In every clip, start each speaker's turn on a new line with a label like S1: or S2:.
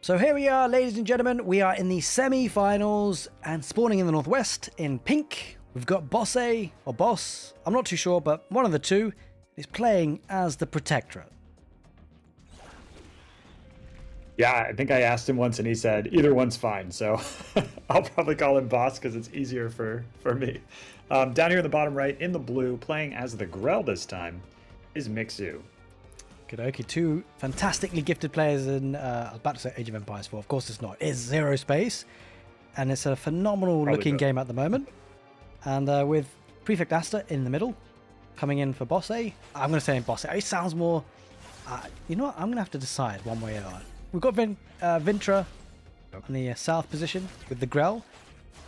S1: So here we are, ladies and gentlemen. We are in the semi-finals, and spawning in the northwest in pink, we've got Bosse or Boss. I'm not too sure, but one of the two is playing as the Protectorate.
S2: Yeah, I think I asked him once and he said either one's fine. So I'll probably call him Boss because it's easier for me. Down here in the bottom right, in the blue, playing as the Grell this time, is Mixu.
S1: Okie, two fantastically gifted players in, I was about to say Age of Empires 4, of course it's not, it's Zerospace, and it's a phenomenal looking game at the moment. And with Prefect Asta in the middle, coming in for Bosse. I'm going to say Bosse, it sounds more, you know what, I'm going to have to decide one way or another. We've got Vintra on the south position with the Grell,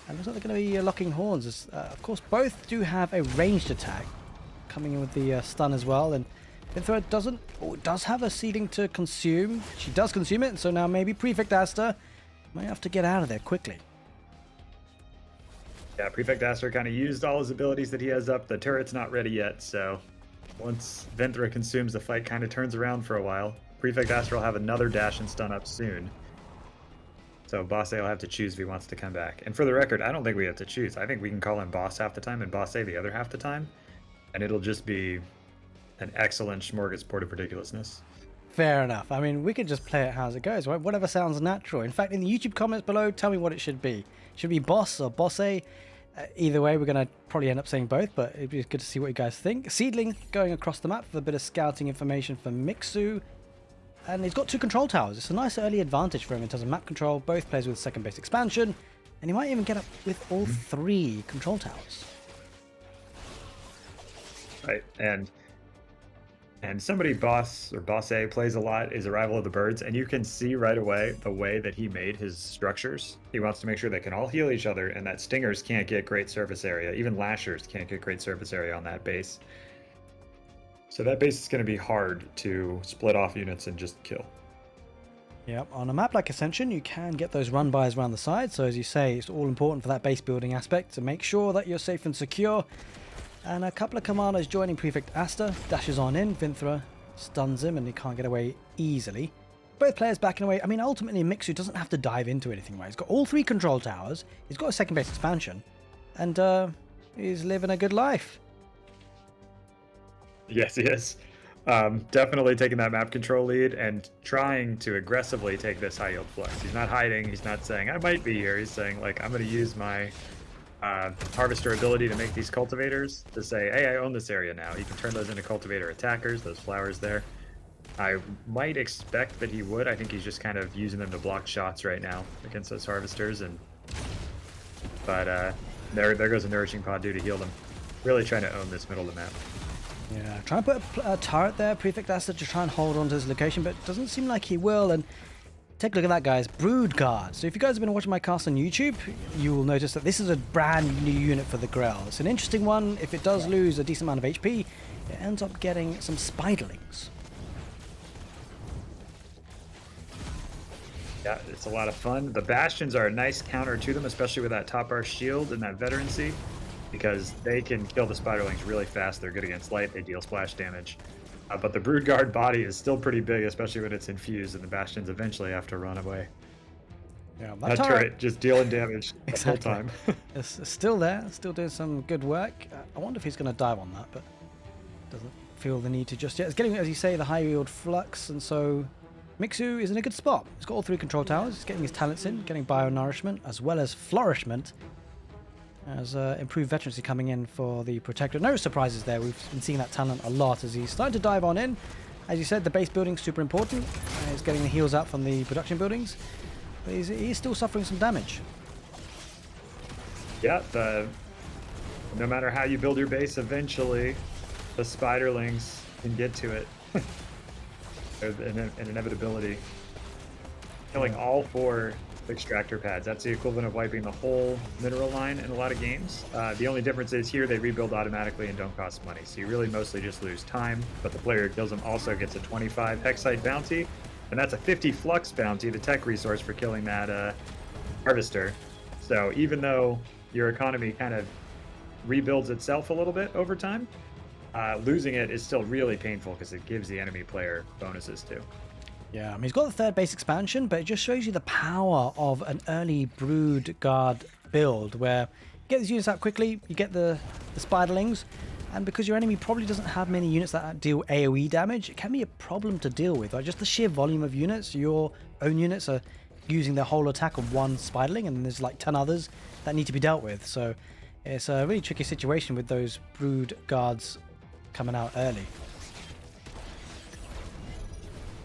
S1: and looks like they're going to be locking horns. Of course, both do have a ranged attack, coming in with the stun as well, and Vintra does have a seeding to consume. She does consume it, so now maybe Prefect Asta might have to get out of there quickly.
S2: Yeah, Prefect Asta kind of used all his abilities that he has up. The turret's not ready yet, so once Vintra consumes, the fight kind of turns around for a while. Prefect Asta will have another dash and stun up soon. So Bosse will have to choose if he wants to come back. And for the record, I don't think we have to choose. I think we can call him Boss half the time and Bosse the other half the time. And it'll just be an excellent smorgasbord of ridiculousness.
S1: Fair enough. I mean, we could just play it how it goes, right? Whatever sounds natural. In fact, in the YouTube comments below, tell me what it should be. Should it be Boss or Bosse? Either way, we're going to probably end up saying both, but it'd be good to see what you guys think. Seedling going across the map for a bit of scouting information for Mixu. And he's got two control towers. It's a nice early advantage for him in terms of map control. Both players with second base expansion. And he might even get up with all three control towers.
S2: Right, and somebody Boss or Bosse plays a lot is Arrival of the Birds, and you can see right away the way that he made his structures. He wants to make sure they can all heal each other, and that Stingers can't get great surface area. Even Lashers can't get great surface area on that base. So that base is going to be hard to split off units and just kill.
S1: Yep, on a map like Ascension, you can get those run-bys around the side. So as you say, it's all important for that base building aspect to make sure that you're safe and secure. And a couple of commandos joining Prefect Asta, dashes on in, Vintra stuns him and he can't get away easily. Both players backing away. I mean, ultimately Mixu doesn't have to dive into anything, right? He's got all three control towers, he's got a second base expansion, and he's living a good life.
S2: Yes, he is. Definitely taking that map control lead and trying to aggressively take this high yield flux. He's not hiding, he's not saying, I might be here. He's saying, like, I'm going to use my harvester ability to make these cultivators to say, hey, I own this area now. He can turn those into cultivator attackers, those flowers there. I might expect that he would. I think he's just kind of using them to block shots right now against those harvesters. But there goes a nourishing pod due to heal them. Really trying to own this middle of the map.
S1: Yeah, try and put a turret there, Prefect Asta, to try and hold on to his location, but it doesn't seem like he will. And take a look at that, guys. Brood Guard. So if you guys have been watching my cast on YouTube, you will notice that this is a brand new unit for the Grell. It's an interesting one. If it does lose a decent amount of HP, it ends up getting some spiderlings.
S2: Yeah, it's a lot of fun. The Bastions are a nice counter to them, especially with that top bar shield and that veterancy, because they can kill the spiderlings really fast. They're good against light. They deal splash damage. But the Brood Guard body is still pretty big, especially when it's infused, and the Bastions eventually have to run away.
S1: Yeah,
S2: that turret just dealing damage the whole time.
S1: It's still there, still doing some good work. I wonder if he's going to dive on that, but doesn't feel the need to just yet. It's getting, as you say, the high yield flux, and so Mixu is in a good spot. He's got all three control towers. He's getting his talents in, getting bio-nourishment, as well as flourishment. As improved veterancy coming in for the Protector. No surprises there. We've been seeing that talent a lot as he's starting to dive on in. As you said, the base building's super important. He's getting the heals out from the production buildings. But he's still suffering some damage.
S2: Yeah, no matter how you build your base, eventually the spiderlings can get to it. an inevitability. Killing all four extractor pads. That's the equivalent of wiping the whole mineral line in a lot of games. The only difference is here they rebuild automatically and don't cost money, so you really mostly just lose time, but the player who kills them also gets a 25 hexite bounty, and that's a 50 flux bounty, the tech resource for killing that harvester. So even though your economy kind of rebuilds itself a little bit over time, losing it is still really painful because it gives the enemy player bonuses too.
S1: Yeah, I mean, he's got the third base expansion, but it just shows you the power of an early Brood Guard build where you get these units out quickly, you get the spiderlings, and because your enemy probably doesn't have many units that deal AoE damage, it can be a problem to deal with. Like just the sheer volume of units, your own units are using their whole attack on one spiderling, and there's like 10 others that need to be dealt with. So it's a really tricky situation with those Brood Guards coming out early.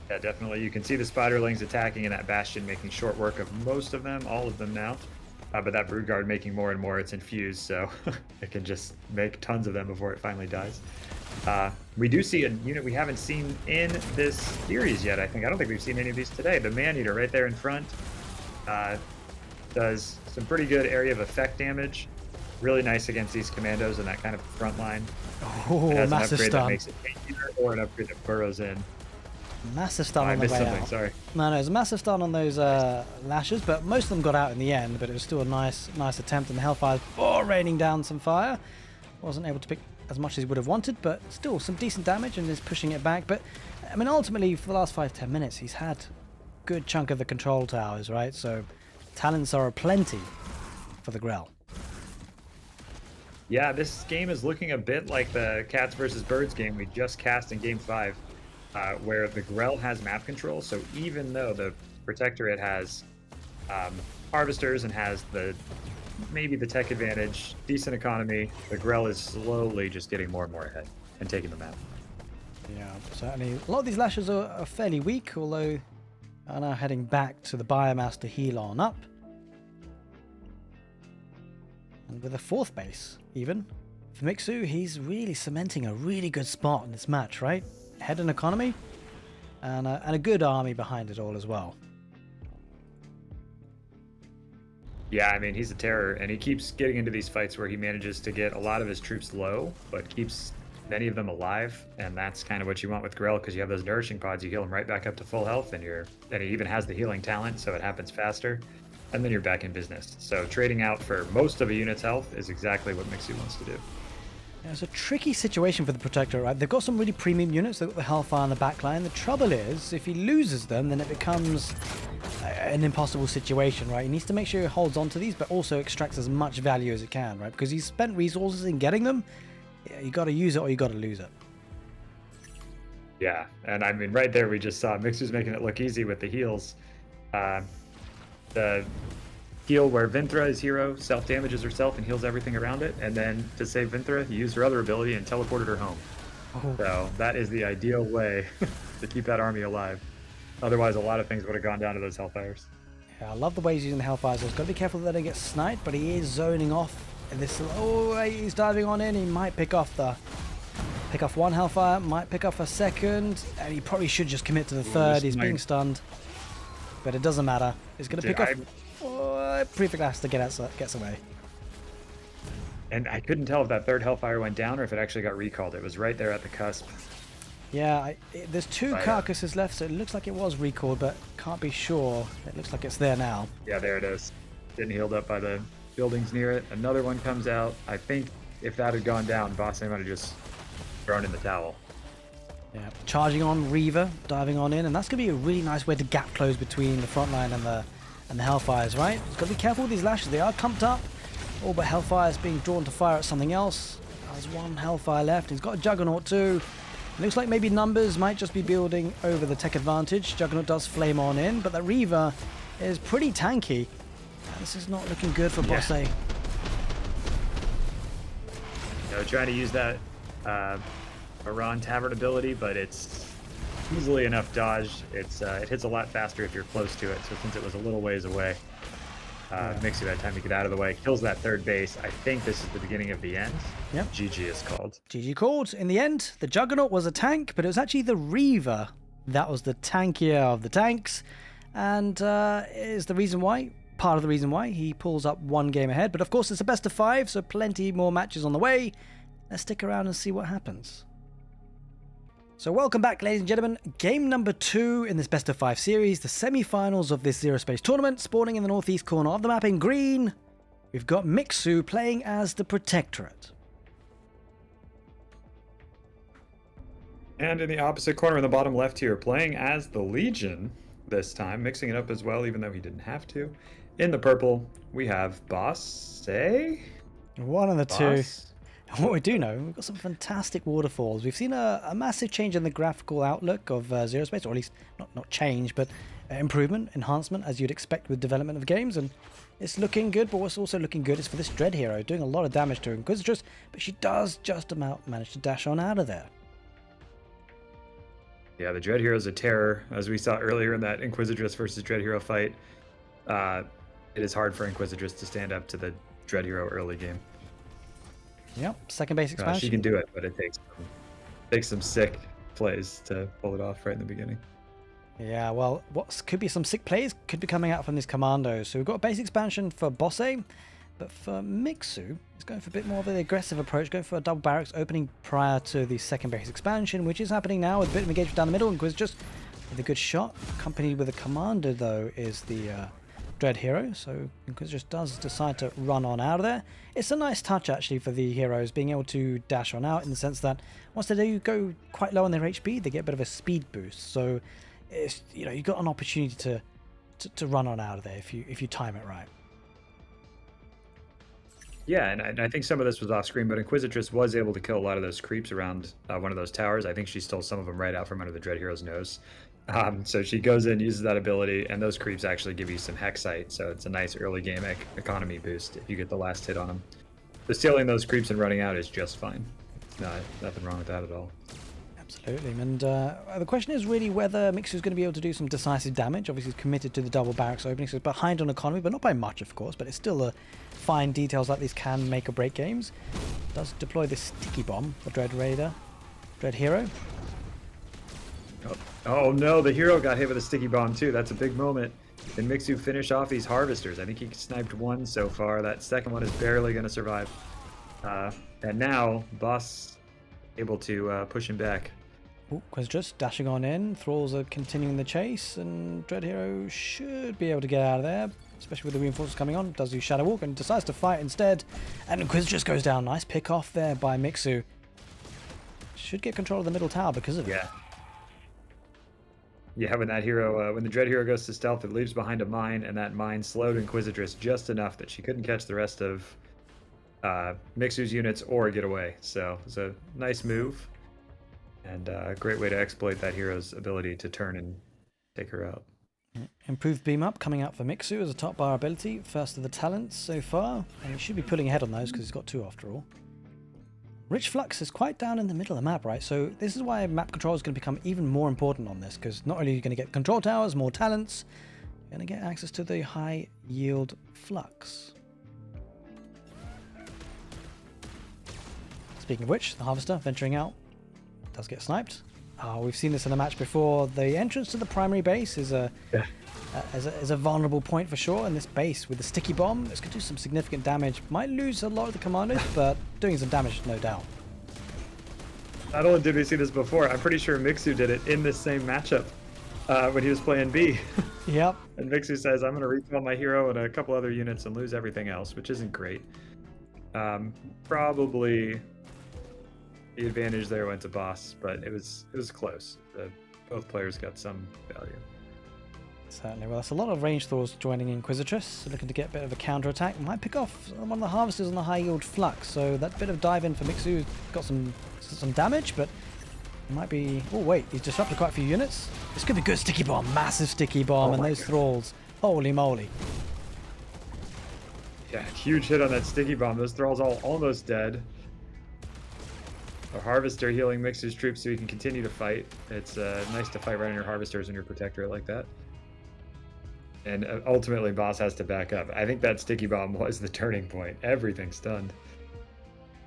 S2: Yeah, definitely. You can see the spiderlings attacking in that bastion, making short work of most of them, all of them now. But that Brood Guard making more and more, it's infused, so it can just make tons of them before it finally dies. We do see a unit we haven't seen in this series yet, I think. I don't think we've seen any of these today. The Man-Eater right there in front does some pretty good area of effect damage. Really nice against these commandos and that kind of front line.
S1: Oh,
S2: it has
S1: massive
S2: an upgrade
S1: stun.
S2: that makes it tankier, or an upgrade that burrows in.
S1: Massive stun
S2: I
S1: on the
S2: missed
S1: way
S2: something,
S1: out.
S2: sorry.
S1: No, there's a massive stun on those lashes, but most of them got out in the end, but it was still a nice attempt, and the Hellfire's raining down some fire. Wasn't able to pick as much as he would have wanted, but still some decent damage and is pushing it back. But, I mean, ultimately, for the last 5-10 minutes, he's had a good chunk of the control towers, right? So, talents are aplenty for the Grell.
S2: Yeah, this game is looking a bit like the Cats versus Birds game we just cast in Game 5. Where the Grell has map control, so even though the Protectorate has harvesters and has maybe the tech advantage, decent economy, the Grell is slowly just getting more and more ahead and taking the map.
S1: Yeah, certainly. A lot of these lashes are fairly weak, although are now heading back to the biomass to heal on up. And with a fourth base, even. For Mixu, he's really cementing a really good spot in this match, right? Head in economy, and a good army behind it all as well.
S2: Yeah, I mean, he's a terror, and he keeps getting into these fights where he manages to get a lot of his troops low, but keeps many of them alive, and that's kind of what you want with Grell, because you have those nourishing pods, you heal them right back up to full health, and he even has the healing talent, so it happens faster, and then you're back in business. So trading out for most of a unit's health is exactly what Mixu wants to do.
S1: Yeah, it's a tricky situation for the Protector, right? They've got some really premium units. They've got the Hellfire on the back line. The trouble is, if he loses them, then it becomes an impossible situation, right? He needs to make sure he holds on to these, but also extracts as much value as it can, right? Because he's spent resources in getting them. Yeah, you got to use it or you got to lose it.
S2: Yeah, and I mean, right there we just saw Mixu's making it look easy with the heals. The heal where Vinthra is hero, self-damages herself and heals everything around it, and then to save Vinthra, you use her other ability and teleported her home. Oh. So that is the ideal way to keep that army alive. Otherwise, a lot of things would have gone down to those Hellfires.
S1: Yeah, I love the way he's using the Hellfires. He's got to be careful that they don't get sniped, but he is zoning off. And this, he's diving on in. He might pick off one Hellfire, might pick off a second, and he probably should just commit to the third. He's being stunned, but it doesn't matter. He's going to pick off. Prefect has to gets away.
S2: And I couldn't tell if that third Hellfire went down or if it actually got recalled. It was right there at the cusp.
S1: Yeah, there's two carcasses left, so it looks like it was recalled, but can't be sure. It looks like it's there now.
S2: Yeah, there it is. Getting healed up by the buildings near it. Another one comes out. I think if that had gone down, Bosse might have just thrown in the towel.
S1: Yeah, charging on Reaver, diving on in, and that's going to be a really nice way to gap close between the front line and the Hellfires, right? You've got to be careful with these lashes. They are clumped up. Oh, but Hellfire is being drawn to fire at something else. There's one Hellfire left. He's got a Juggernaut too. It looks like maybe numbers might just be building over the tech advantage. Juggernaut does flame on in, but the Reaver is pretty tanky. This is not looking good for Bosse.
S2: You know, trying to use that Iran Tavern ability, but it's easily enough dodged. It hits a lot faster if you're close to it. So since it was a little ways away, Mixu had time to get out of the way. Kills that third base. I think this is the beginning of the end.
S1: Yep.
S2: GG is called.
S1: GG called. In the end, the Juggernaut was a tank, but it was actually the Reaver that was the tankier of the tanks, and is the reason why. Part of the reason why he pulls up one game ahead. But of course, it's a best of 5, so plenty more matches on the way. Let's stick around and see what happens. So welcome back, ladies and gentlemen. Game number 2 in this best of 5 series, the semi-finals of this Zerospace tournament, spawning in the northeast corner of the map in green. We've got Mixu playing as the Protectorate.
S2: And in the opposite corner in the bottom left here, playing as the Legion this time, mixing it up as well, even though he didn't have to. In the purple, we have Bosse?
S1: One of the two.
S2: Boss?
S1: And what we do know, we've got some fantastic waterfalls. We've seen a massive change in the graphical outlook of Zerospace, or at least not change, but improvement, enhancement, as you'd expect with development of games. And it's looking good, but what's also looking good is for this Dread hero, doing a lot of damage to Inquisitress, but she does just about manage to dash on out of there.
S2: Yeah, the Dread Hero is a terror. As we saw earlier in that Inquisitress versus Dread Hero fight, it is hard for Inquisitress to stand up to the Dread Hero early game.
S1: Yep, second base expansion.
S2: She can do it, but it takes some sick plays to pull it off right in the beginning.
S1: Yeah, well, what could be some sick plays could be coming out from these commandos. So we've got a base expansion for Bosse, but for Mixu, he's going for a bit more of an aggressive approach, going for a double barracks opening prior to the second base expansion, which is happening now with a bit of engagement down the middle. And just with a good shot, accompanied with a commander, though, is the Dread hero. So Inquisitress does decide to run on out of there. It's a nice touch, actually, for the heroes, being able to dash on out in the sense that once they do go quite low on their HP, they get a bit of a speed boost. So it's, you've got an opportunity to run on out of there if you time it right.
S2: Yeah, and I think some of this was off screen, but Inquisitress was able to kill a lot of those creeps around one of those towers. I think she stole some of them right out from under the Dread Hero's nose. So she goes in, uses that ability, and those creeps actually give you some Hexite, so it's a nice early game economy boost if you get the last hit on them. So stealing those creeps and running out is just fine. Nothing wrong with that at all.
S1: Absolutely, and the question is really whether Mixu is going to be able to do some decisive damage. Obviously, he's committed to the double barracks opening, so he's behind on economy, but not by much, of course. But it's still fine details like these can make or break games. Does deploy this sticky bomb for Dread Hero.
S2: Oh no, the hero got hit with a sticky bomb too. That's a big moment. Can Mixu finish off these harvesters? I think he sniped one so far. That second one is barely going to survive. And now, Boss able to push him back.
S1: Just dashing on in. Thralls are continuing the chase, and Dread Hero should be able to get out of there, especially with the reinforcements coming on. Does use Shadow Walk and decides to fight instead. And just goes down. Nice pick off there by Mixu. Should get control of the middle tower because of it.
S2: Yeah, when that hero, when the Dread Hero goes to stealth, it leaves behind a mine, and that mine slowed Inquisitress just enough that she couldn't catch the rest of Mixu's units or get away. So it was a nice move, and a great way to exploit that hero's ability to turn and take her out.
S1: Improved beam up coming out for Mixu as a top bar ability. First of the talents so far, and he should be pulling ahead on those because he's got two after all. Rich Flux is quite down in the middle of the map, right? So this is why map control is going to become even more important on this, because not only are you going to get control towers, more talents, you're going to get access to the high yield flux. Speaking of which, the Harvester venturing out does get sniped. We've seen this in a match before. The entrance to the primary base is a vulnerable point for sure, and this base with the sticky bomb is going to do some significant damage. Might lose a lot of the commanders, but doing some damage, no doubt.
S2: Not only did we see this before, I'm pretty sure Mixu did it in this same matchup when he was playing B.
S1: Yep.
S2: And Mixu says, I'm going to recall my hero and a couple other units and lose everything else, which isn't great. Probably the advantage there went to Boss, but it was close. Both players got some value.
S1: Certainly. Well, that's a lot of range Thors joining Inquisitress, looking to get a bit of a counter-attack. Might pick off one of the Harvesters on the high-yield Flux, so that bit of dive-in for Mixu got some damage, but it might be... Oh, wait, he's disrupted quite a few units. This could be good. Sticky Bomb, massive Sticky Bomb, and those Thralls. Holy moly.
S2: Yeah, huge hit on that Sticky Bomb. Those Thralls all almost dead. A Harvester healing Mixu's troops so he can continue to fight. It's nice to fight right on your Harvesters and your Protectorate like that. And ultimately, Boss has to back up. I think that Sticky Bomb was the turning point. Everything's stunned.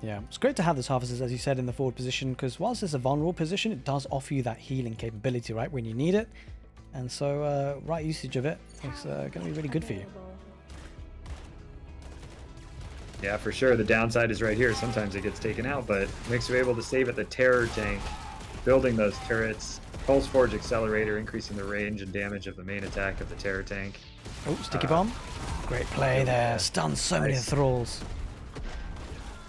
S1: Yeah, it's great to have this Harvesters, as you said, in the forward position, because whilst it's a vulnerable position, it does offer you that healing capability, right, when you need it. And so, right usage of it is going to be really good for you.
S2: Yeah, for sure. The downside is right here. Sometimes it gets taken out, but Mixu able to save it. The Terror tank, building those turrets. Pulse Forge Accelerator, increasing the range and damage of the main attack of the Terror tank.
S1: Oh, Sticky Bomb. Great play there. Stuns so many Thralls.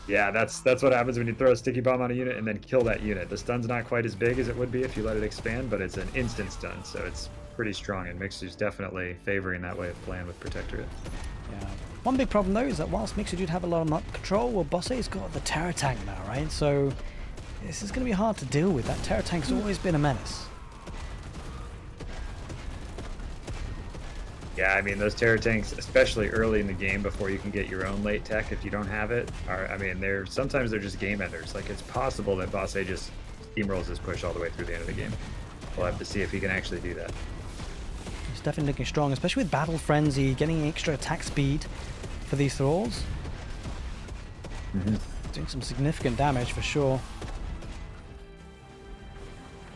S2: Yeah, that's what happens when you throw a sticky bomb on a unit and then kill that unit. The stun's not quite as big as it would be if you let it expand, but it's an instant stun, so it's pretty strong, and Mixu's definitely favoring that way of playing with Protectorate.
S1: Yeah. One big problem though is that whilst Mixu did have a lot of map control, well, Bosse's got the Terror Tank now, right? So this is going to be hard to deal with. That Terror Tank's always been a menace.
S2: Yeah, I mean, those Terror Tanks, especially early in the game before you can get your own late tech if you don't have it, I mean, sometimes they're just game enders. Like, it's possible that Bosse just steamrolls his push all the way through the end of the game. We'll have to see if he can actually do that.
S1: He's definitely looking strong, especially with Battle Frenzy, getting extra attack speed for these thralls. Doing some significant damage for sure.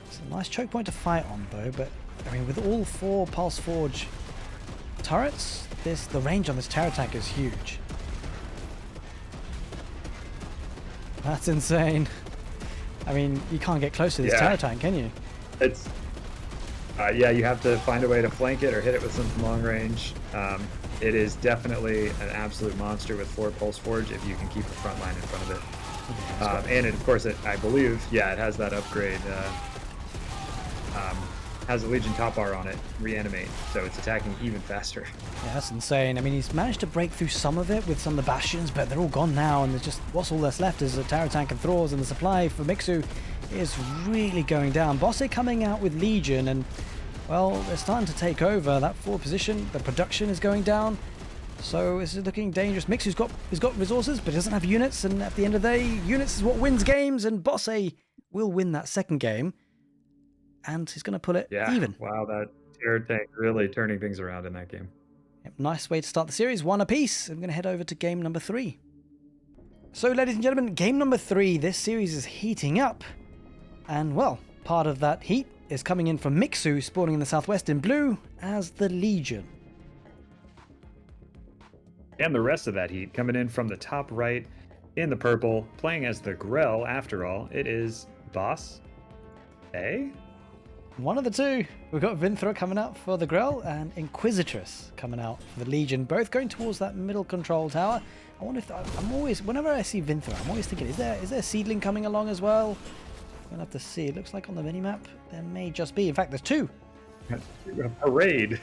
S1: It's a nice choke point to fight on though, but I mean, with all 4 Pulse Forge turrets, the range on this Terror Tank is huge. That's insane. I mean, you can't get close to this Terror Tank, can you?
S2: It's yeah, you have to find a way to flank it or hit it with some long range. It is definitely an absolute monster with 4 Pulse Forge if you can keep the front line in front of it. And of course, I believe, yeah, it has that upgrade. Has a Legion top bar on it, reanimate, so it's attacking even faster.
S1: Yeah, that's insane. I mean, he's managed to break through some of it with some of the bastions, but they're all gone now, and there's just what's all that's left is a Terror Tank and Thralls, and the supply for Mixu is really going down. Bosse coming out with Legion, and well, they're starting to take over that forward position. The production is going down, so this is looking dangerous. Mixu's got resources, but he doesn't have units, and at the end of the day, units is what wins games, and Bosse will win that second game. And he's going to pull it even.
S2: Wow, that Terror Tank really turning things around in that game.
S1: Yep, nice way to start the series, 1 apiece. I'm going to head over to game number 3. So, ladies and gentlemen, game number 3. This series is heating up. And, well, part of that heat is coming in from Mixu, spawning in the southwest in blue as the Legion.
S2: And the rest of that heat coming in from the top right in the purple, playing as the Grell, after all. It is Bosse.
S1: One of the two. We've got Vinthra coming out for the Grell and Inquisitress coming out for the Legion, both going towards that middle control tower. I wonder if whenever I see Vinthra, I'm always thinking, is there a seedling coming along as well? We'll have to see. It looks like on the minimap there may just be. In fact, there's 2.
S2: A parade.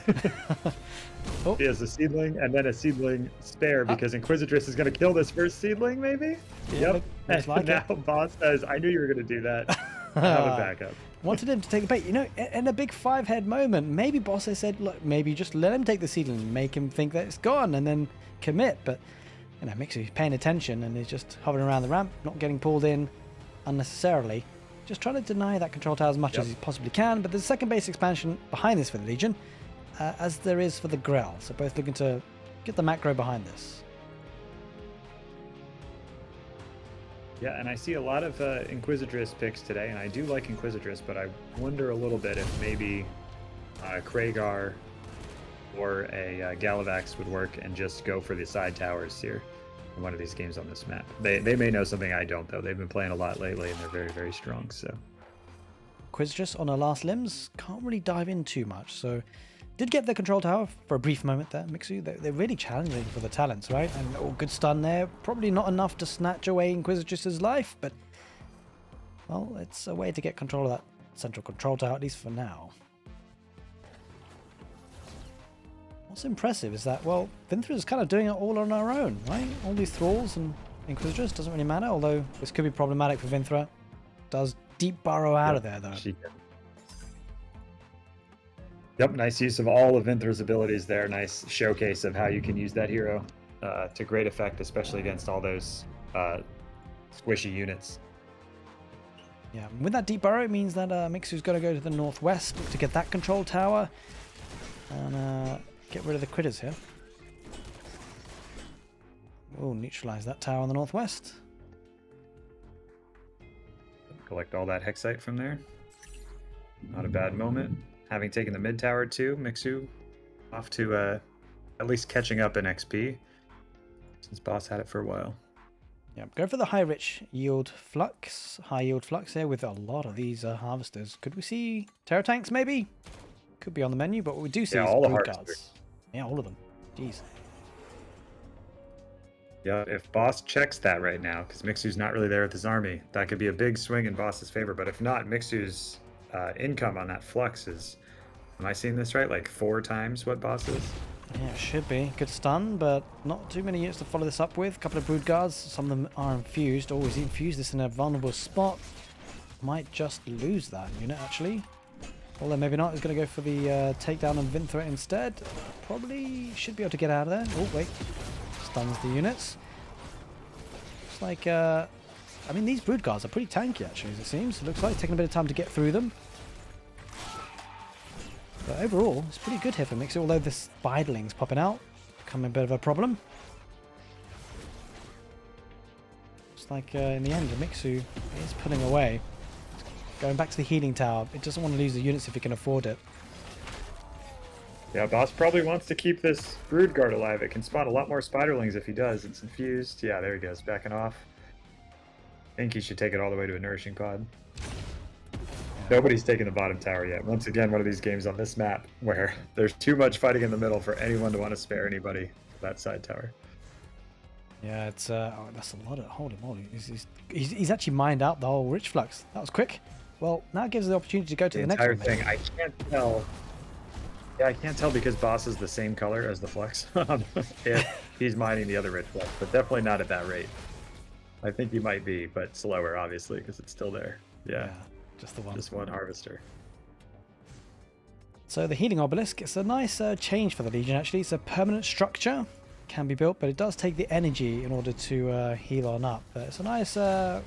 S1: Oh.
S2: He has a seedling and then a seedling spare because Inquisitress is going to kill this first seedling, maybe?
S1: Yeah,
S2: Yep.
S1: like
S2: now Bosse says, I knew you were going to do that. I have a backup.
S1: Wanted him to take the bait. You know, in a big 5-head moment, maybe Bosse said, look, maybe just let him take the seedling and make him think that it's gone and then commit. But, you know, Mixu's paying attention and is just hovering around the ramp, not getting pulled in unnecessarily. Just trying to deny that control tower as much as he possibly can. But there's a second base expansion behind this for the Legion, as there is for the Grell. So both looking to get the macro behind this.
S2: Yeah, and I see a lot of Inquisitress picks today, and I do like Inquisitress, but I wonder a little bit if maybe Kragar or a Gallivax would work and just go for the side towers here in one of these games on this map. They may know something I don't, though. They've been playing a lot lately, and they're very, very strong, so...
S1: Inquisitress on her last limbs, can't really dive in too much, so... Did get the control tower for a brief moment there, Mixu. They're really challenging for the talents, right? And good stun there. Probably not enough to snatch away Inquisitress's life, but... Well, it's a way to get control of that central control tower, at least for now. What's impressive is that, well, Vinthra's kind of doing it all on her own, right? All these thralls and Inquisitress doesn't really matter, although this could be problematic for Vinthra. Does deep burrow out of there, though.
S2: Yep, nice use of all of Vinthra's abilities there. Nice showcase of how you can use that hero to great effect, especially against all those squishy units.
S1: Yeah, with that deep burrow, it means that Mixu's got to go to the northwest to get that control tower and get rid of the critters here. Oh, neutralize that tower on the northwest.
S2: Collect all that Hexite from there. Not a bad moment. Having taken the mid tower too, Mixu off to at least catching up in XP since Bosse had it for a while.
S1: Yeah, go for the high yield flux here with a lot of these harvesters. Could we see Terror Tanks maybe? Could be on the menu, but what we do see is
S2: all the
S1: blue
S2: harvesters.
S1: cards. Yeah, all of them. Jeez.
S2: Yeah, if Boss checks that right now, because Mixu's not really there with his army, that could be a big swing in Boss's favor. But if not, Mixu's income on that flux is, am I seeing this right? Like 4 times what Boss is?
S1: Yeah, it should be. Good stun, but not too many units to follow this up with. A couple of brood guards. Some of them are infused. Oh, he's infused this in a vulnerable spot. Might just lose that unit, actually. Although maybe not. He's going to go for the takedown and Vin threat instead. Probably should be able to get out of there. Oh, wait. Stuns the units. Looks like, I mean, these brood guards are pretty tanky, actually, as it seems. It looks like it's taking a bit of time to get through them. But overall, it's pretty good here for Mixu, although the spiderlings popping out, becoming a bit of a problem. Looks like in the end, Mixu is pulling away. Going back to the healing tower. It doesn't want to lose the units if it can afford it.
S2: Yeah, Boss probably wants to keep this Brood Guard alive. It can spawn a lot more spiderlings if he does. It's infused. Yeah, there he goes, backing off. I think he should take it all the way to a nourishing pod. Nobody's taken the bottom tower yet. Once again, one of these games on this map where there's too much fighting in the middle for anyone to want to spare anybody for that side tower.
S1: Yeah, it's oh, that's a lot of, holy moly. He's actually mined out the whole rich flux. That was quick. Well, now it gives us the opportunity to go to the next one.
S2: The entire thing, I can't tell. Yeah, I can't tell because Boss is the same color as the flux. If he's mining the other red flux, but definitely not at that rate. I think he might be, but slower, obviously, because it's still there. Yeah,
S1: just the one.
S2: Just one harvester.
S1: So the healing obelisk, it's a nice change for the Legion, actually. It's a permanent structure. Can be built, but it does take the energy in order to heal on up. But it's a nice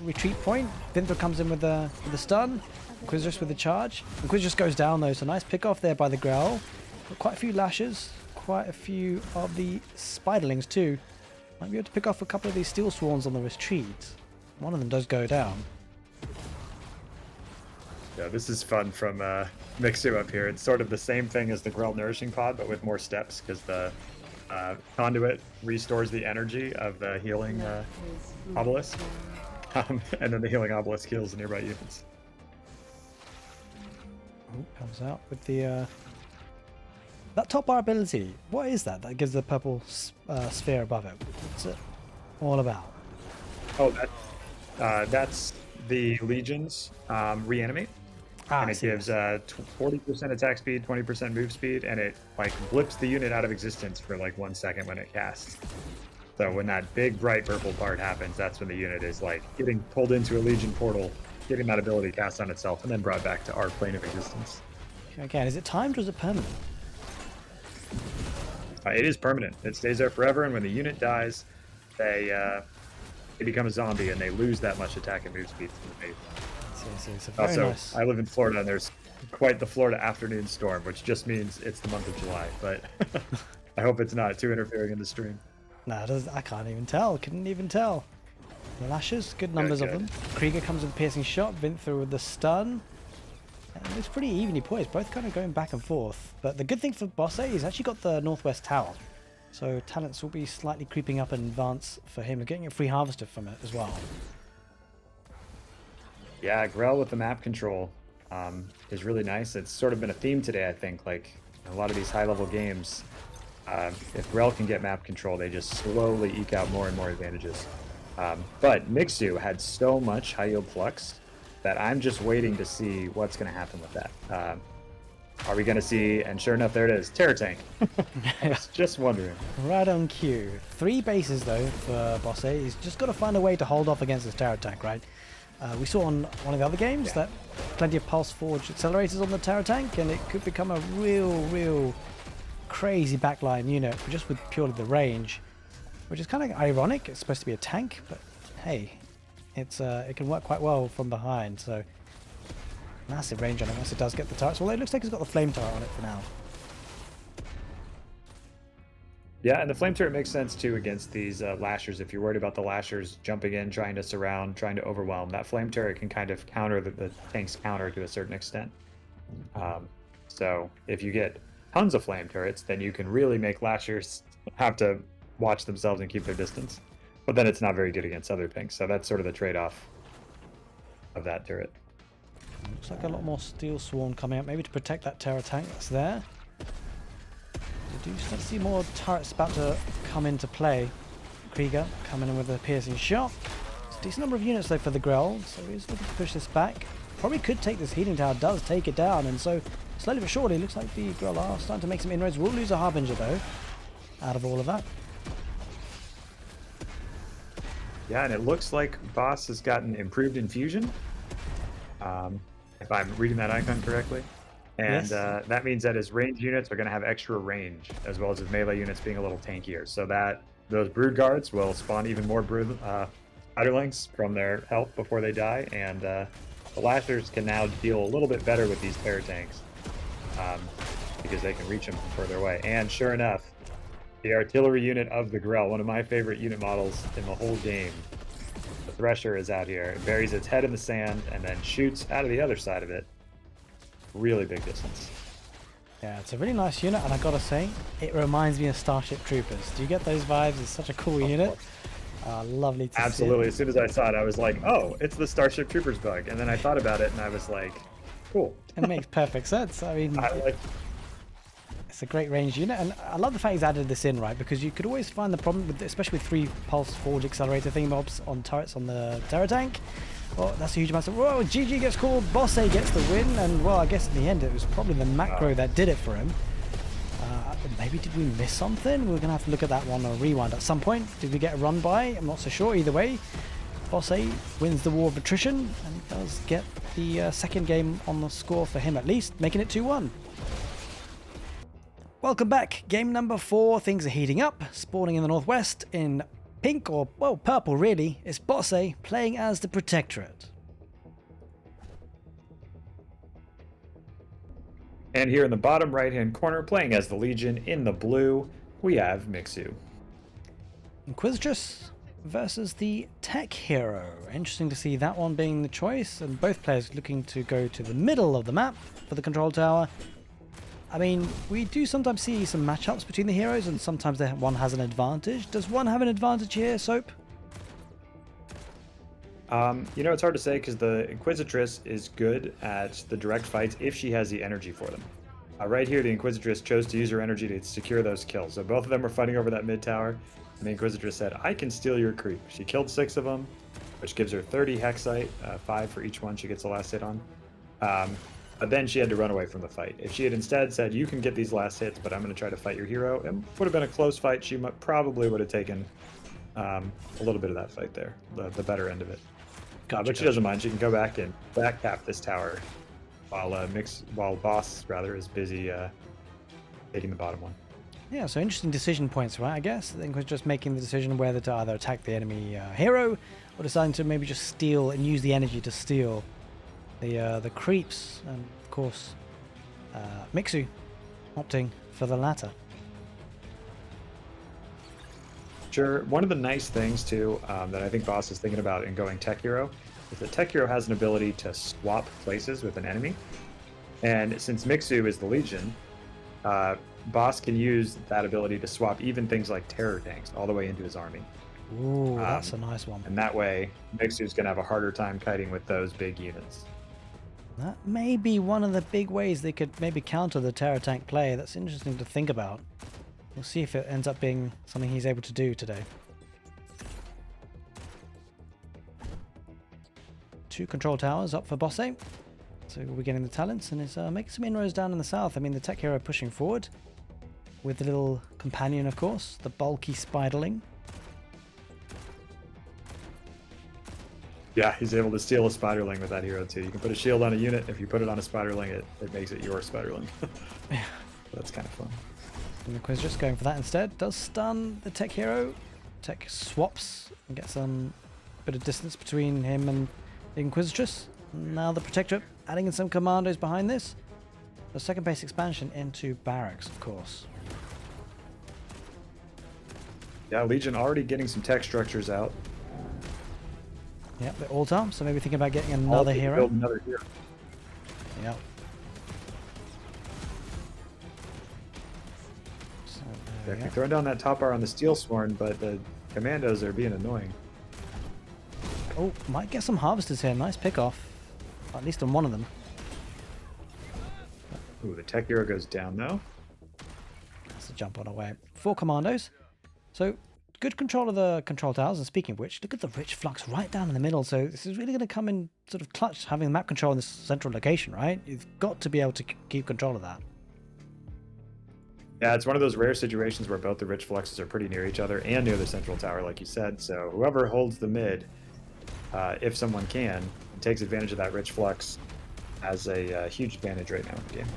S1: retreat point. Vinther comes in with the stun. Inquisitress with the charge. Inquisitress goes down though, so nice pick off there by the Growl. Got quite a few lashes, quite a few of the spiderlings too. Might be able to pick off a couple of these steel swarms on the retreat. One of them does go down.
S2: Yeah, this is fun from Mixu up here. It's sort of the same thing as the Grell Nourishing Pod, but with more steps because the conduit restores the energy of the healing obelisk, and then the healing obelisk heals the nearby units.
S1: Oh, comes out with the that top bar ability. What is that? That gives the purple sphere above it. What's it all about?
S2: Oh, that's the Legion's reanimate. And it gives 40% attack speed, 20% move speed, and it like blips the unit out of existence for like 1 second when it casts. So when that big bright purple part happens, that's when the unit is like getting pulled into a Legion portal, getting that ability cast on itself, and then brought back to our plane of existence.
S1: Again, is it timed or is it permanent?
S2: It is permanent. It stays there forever, and when the unit dies, they become a zombie and they lose that much attack and move speed from the base. Also, nice. I live in Florida, and there's quite the Florida afternoon storm, which just means it's the month of July. But I hope it's not too interfering in the stream.
S1: No, I can't even tell. Couldn't even tell. The lashes, good numbers of them. Krieger comes with a piercing shot. Vinther with the stun. And it looks pretty evenly poised. Both kind of going back and forth. But the good thing for Bosse is he's actually got the northwest tower. So talents will be slightly creeping up in advance for him. Getting a free harvester from it as well.
S2: Yeah, Grell with the map control is really nice. It's sort of been a theme today, I think. Like a lot of these high-level games, if Grell can get map control, they just slowly eke out more and more advantages. But Mixu had so much high-yield flux that I'm just waiting to see what's going to happen with that. Are we going to see, and sure enough, there it is, Terror Tank. I was just wondering.
S1: Right on cue. 3 bases, though, for Bosse. He's just got to find a way to hold off against this Terror Tank, right? We saw on one of the other games that plenty of Pulse Forge accelerators on the Terror Tank, and it could become a real crazy backline unit just with purely the range, which is kind of ironic. It's supposed to be a tank, but hey, it can work quite well from behind. So massive range on it once it does get the turrets. Although it looks like it's got the flame turret on it for now.
S2: Yeah, and the flame turret makes sense too against these lashers. If you're worried about the lashers jumping in, trying to surround, trying to overwhelm, that flame turret can kind of counter the tank's counter to a certain extent. So if you get tons of flame turrets, then you can really make lashers have to watch themselves and keep their distance. But then it's not very good against other things. So that's sort of the trade-off of that turret.
S1: Looks like a lot more steel swarm coming up, maybe to protect that Terror Tank that's there. We do start to see more turrets about to come into play. Krieger coming in with a piercing shot. It's a decent number of units though for the Grell, so he's looking to push this back. Probably could take this healing tower, does take it down, and so slowly but surely looks like the Grell are starting to make some inroads. We'll lose a Harbinger though, out of all of that.
S2: Yeah, and it looks like Bosse has gotten improved infusion, if I'm reading that icon correctly. And
S1: Yes.
S2: that means that his range units are going to have extra range, as well as his melee units being a little tankier. So that those brood guards will spawn even more brood spiderlings from their health before they die, and the lashers can now deal a little bit better with these terror tanks because they can reach them from further away. And sure enough, the artillery unit of the Grell, one of my favorite unit models in the whole game, the Thresher, is out here. It buries its head in the sand and then shoots out of the other side of it. Really big distance.
S1: Yeah, it's a really nice unit, and I gotta say, it reminds me of Starship Troopers. Do you get those vibes? It's such a cool unit. Lovely to
S2: Absolutely.
S1: see.
S2: As soon as I saw it, I was like, oh, it's the Starship Troopers bug. And then I thought about it and I was like, cool.
S1: It makes perfect sense. I mean,
S2: I like
S1: it's a great range unit, and I love the fact he's added this in, right? Because you could always find the problem with, especially with 3 pulse forge accelerator thingamobs on turrets on the terror tank. Well, that's a huge amount of. Whoa, GG gets called, Bosse gets the win, and well, I guess in the end it was probably the macro that did it for him. Maybe did we miss something? We're gonna have to look at that one or rewind at some point. Did we get a run by? I'm not so sure. Either way, Bosse wins the war of attrition and does get the second game on the score for him at least, making it 2-1. Welcome back. Game number 4. Things are heating up. Spawning in the northwest in pink, or well, purple really. It's Bosse playing as the Protectorate.
S2: And here in the bottom right-hand corner, playing as the Legion in the blue, we have Mixu.
S1: Inquisitress versus the Tech Hero. Interesting to see that one being the choice, and both players looking to go to the middle of the map for the control tower. I mean, we do sometimes see some matchups between the heroes, and sometimes one has an advantage. Does one have an advantage here, Soap?
S2: You know, it's hard to say because the Inquisitress is good at the direct fights if she has the energy for them. Right here, the Inquisitress chose to use her energy to secure those kills. So both of them are fighting over that mid tower, and the Inquisitress said, I can steal your creep. She killed 6 of them, which gives her 30 Hexite, 5 for each one she gets the last hit on. But then she had to run away from the fight. If she had instead said, you can get these last hits, but I'm going to try to fight your hero, it would have been a close fight. She probably would have taken a little bit of that fight there, the better end of it. But she doesn't mind. She can go back and back tap this tower while Bosse rather is busy taking the bottom one.
S1: Yeah, so interesting decision points, right? I guess I think we're just making the decision whether to either attack the enemy hero or deciding to maybe just steal and use the energy to steal the creeps, and of course Mixu opting for the latter.
S2: Sure. One of the nice things too that I think Bosse is thinking about in going Tech Hero is that Tech Hero has an ability to swap places with an enemy, and since Mixu is the Legion, Bosse can use that ability to swap even things like terror tanks all the way into his army.
S1: Ooh, that's a nice one.
S2: And that way, Mixu's going to have a harder time kiting with those big units.
S1: That may be one of the big ways they could maybe counter the terror tank play. That's interesting to think about. We'll see if it ends up being something he's able to do today. 2 control towers up for Bosse. So we'll be getting the talents, and it's making some inroads down in the south. I mean, the Tech Hero pushing forward with the little companion, of course, the bulky Spiderling.
S2: Yeah, he's able to steal a Spiderling with that hero too. You can put a shield on a unit. If you put it on a Spiderling, it makes it your Spiderling. That's kind of fun.
S1: And the Quiz just going for that instead. Does stun the Tech Hero. Tech swaps and gets some bit of distance between him and the Inquisitress. Now the Protectorate adding in some commandos behind this. The second base expansion into barracks, of course.
S2: Yeah, Legion already getting some tech structures out.
S1: Yep, they're all time, so maybe thinking about getting another hero.
S2: Build another hero.
S1: Yep. So,
S2: Yeah, they're throwing down that top bar on the Steel Sworn, but the commandos are being annoying.
S1: Oh, might get some harvesters here. Nice pick off. At least on one of them.
S2: Ooh, the tech hero goes down though.
S1: That's a jump on away. 4 commandos. So good control of the control towers. And speaking of which, look at the rich flux right down in the middle. So this is really going to come in sort of clutch, having the map control in this central location, right? You've got to be able to keep control of that.
S2: Yeah, it's one of those rare situations where both the rich fluxes are pretty near each other and near the central tower, like you said. So whoever holds the mid, if someone can, takes advantage of that rich flux, has a huge advantage right now in the game.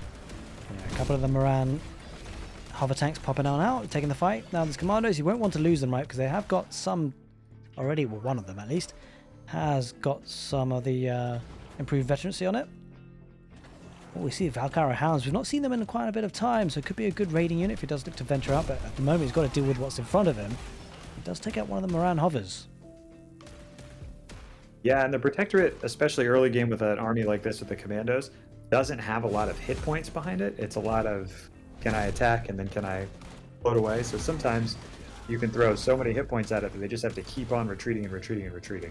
S1: Yeah, a couple of the Moran hover tanks popping on out, taking the fight. Now these commandos, you won't want to lose them, right? Because they have got some already, well, one of them at least, has got some of the improved veterancy on it. Oh, we see Valkyrie Hounds. We've not seen them in quite a bit of time, so it could be a good raiding unit if he does look to venture out. But at the moment, he's got to deal with what's in front of him. He does take out one of the Moran hovers.
S2: Yeah, and the Protectorate, especially early game with an army like this with the commandos, doesn't have a lot of hit points behind it. It's a lot of, can I attack and then can I float away? So sometimes you can throw so many hit points at it that they just have to keep on retreating and retreating and retreating.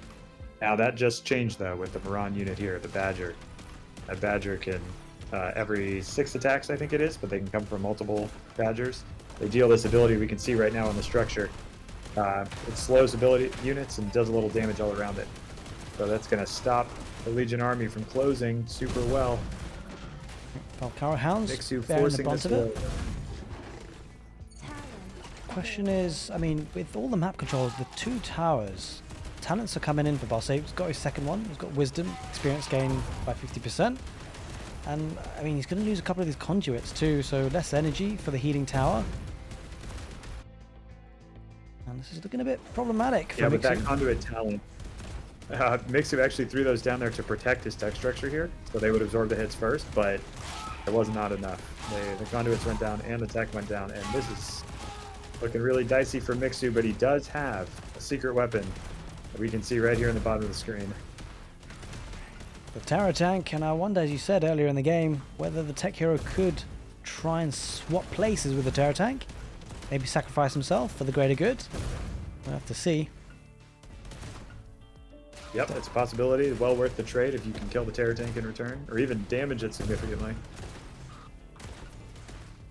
S2: Now that just changed though with the Moran unit here, the Badger. That Badger can, every 6 attacks I think it is, but they can come from multiple Badgers. They deal this ability we can see right now in the structure. It slows ability units and does a little damage all around it. So that's going to stop the Legion army from closing super well.
S1: Valkyrie Hounds
S2: Mixu
S1: bearing the
S2: forcing
S1: brunt
S2: this
S1: of it. Question is, I mean, with all the map controls, the 2 towers, talents are coming in for Bosse. He's got his second one. He's got wisdom, experience gain by 50%. And, I mean, he's going to lose a couple of these conduits too, so less energy for the healing tower. And this is looking a bit problematic for
S2: Yeah,
S1: Mixu.
S2: but that conduit talent, Mixu actually threw those down there to protect his tech structure here, so they would absorb the hits first, but it was not enough. The conduits went down and the tech went down, and this is looking really dicey for Mixu, but he does have a secret weapon that we can see right here in the bottom of the screen.
S1: The Terror Tank, and I wonder, as you said earlier in the game, whether the Tech Hero could try and swap places with the Terror Tank. Maybe sacrifice himself for the greater good. We'll have to see.
S2: Yep, it's a possibility. Well worth the trade if you can kill the Terror Tank in return, or even damage it significantly.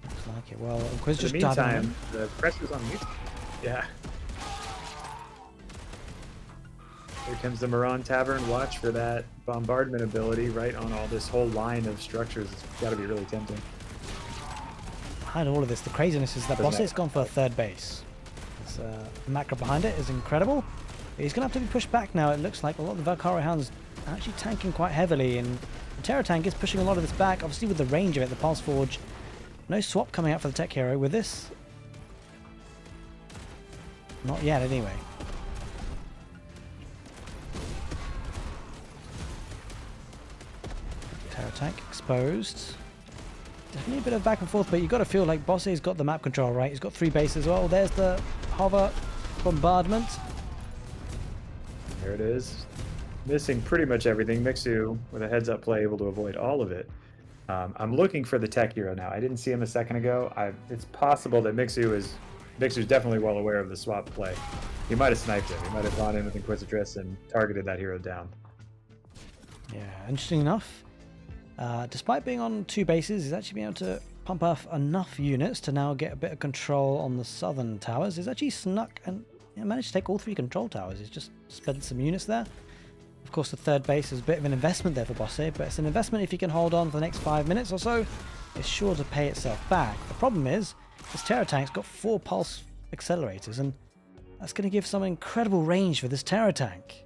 S1: Looks like it. Well, Quiz
S2: In
S1: just
S2: the
S1: died on
S2: meantime,
S1: him.
S2: the pressure's on Mixu. Yeah. Here comes the Moran Tavern. Watch for that bombardment ability right on all this whole line of structures. It's got to be really tempting.
S1: Behind all of this, the craziness is that Bosse's gone for a third base. The macro behind it is incredible. He's going to have to be pushed back now. It looks like a lot of the Valkyrie Hounds are actually tanking quite heavily, and the Terror Tank is pushing a lot of this back. Obviously, with the range of it, the Pulse Forge. No swap coming out for the Tech Hero with this. Not yet, anyway. Terror Tank exposed. Definitely a bit of back and forth, but you've got to feel like Bosse's got the map control, right? He's got 3 bases as well. There's the hover bombardment.
S2: There it is. Missing pretty much everything. Mixu, with a heads-up play, able to avoid all of it. I'm looking for the Tech Hero now. I didn't see him a second ago. It's possible that Mixu's definitely well aware of the swap play. He might have sniped him. He might have gone in with Inquisitress and targeted that hero down.
S1: Yeah, interesting enough. Despite being on 2 bases, he's actually been able to pump off enough units to now get a bit of control on the southern towers. He's actually snuck and managed to take all 3 control towers. He's just spent some units there. Of course, the third base is a bit of an investment there for Bosse, but it's an investment if he can hold on for the next 5 minutes or so. It's sure to pay itself back. The problem is, this Terror Tank's got 4 pulse accelerators, and that's going to give some incredible range for this Terror Tank.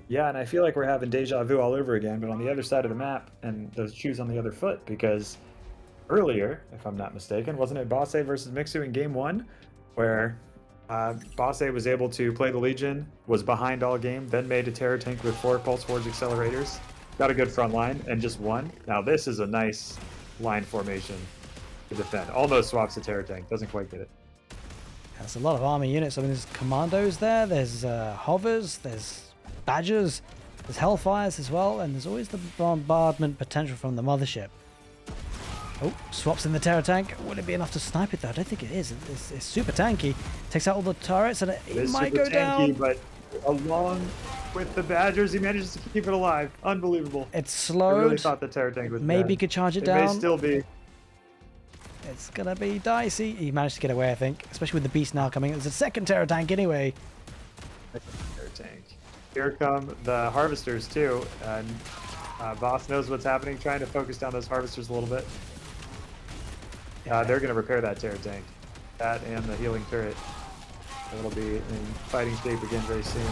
S2: Yeah, and I feel like we're having deja vu all over again, but on the other side of the map, and those shoes on the other foot, because earlier, if I'm not mistaken, wasn't it Bosse versus Mixu in game 1, where Bosse was able to play the Legion, was behind all game, then made a Terror Tank with 4 Pulse Forge accelerators, got a good front line, and just won. Now this is a nice line formation to defend. Almost swaps the Terror Tank, doesn't quite get it.
S1: There's a lot of army units. I mean, there's commandos there, there's hovers, there's Badgers, there's Hellfires as well, and there's always the bombardment potential from the mothership. Oh, swaps in the Terror Tank. Would it be enough to snipe it though? I don't think it is. It's super tanky. Takes out all the turrets and it might go down.
S2: But along with the Badgers, he manages to keep it alive. Unbelievable.
S1: It's slowed.
S2: I really thought the Terror Tank was
S1: maybe
S2: bad.
S1: could charge it
S2: It
S1: down.
S2: may still be.
S1: It's going to be dicey. He managed to get away, I think, especially with the beast now coming. There's a second Terror tank anyway.
S2: Terror tank. Here come the harvesters too, and Bosse knows what's happening, trying to focus down those harvesters a little bit. They're going to repair that Terror tank. That and the healing turret. It'll be in fighting shape again very soon.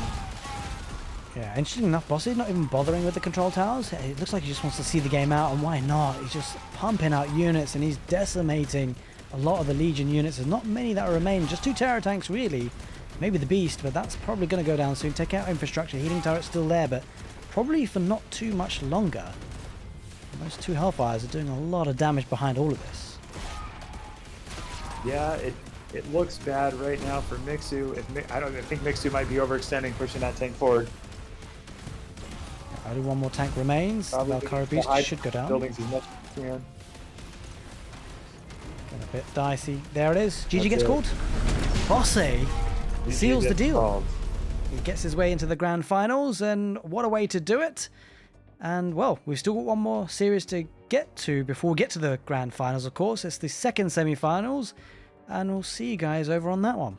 S1: Yeah, interesting enough, Bosse not even bothering with the control towers. It looks like he just wants to see the game out, and why not? He's just pumping out units, and he's decimating a lot of the Legion units. There's not many that remain, just 2 Terror tanks really. Maybe the Beast, but that's probably going to go down soon. Take out infrastructure. Healing turret's still there, but probably for not too much longer. Those 2 Hellfires are doing a lot of damage behind all of this.
S2: Yeah, it looks bad right now for Mixu. I think Mixu might be overextending, pushing that tank forward.
S1: Only 1 more tank remains. The Valkyrie Beast should go down.
S2: Buildings as much as you can.
S1: Getting a bit dicey. There it is. GG gets called. Bosse seals the deal.
S2: Called.
S1: He gets his way into the grand finals, and what a way to do it. And well, we've still got 1 more series to get to before we get to the grand finals, of course. It's the second semi-finals, and we'll see you guys over on that one.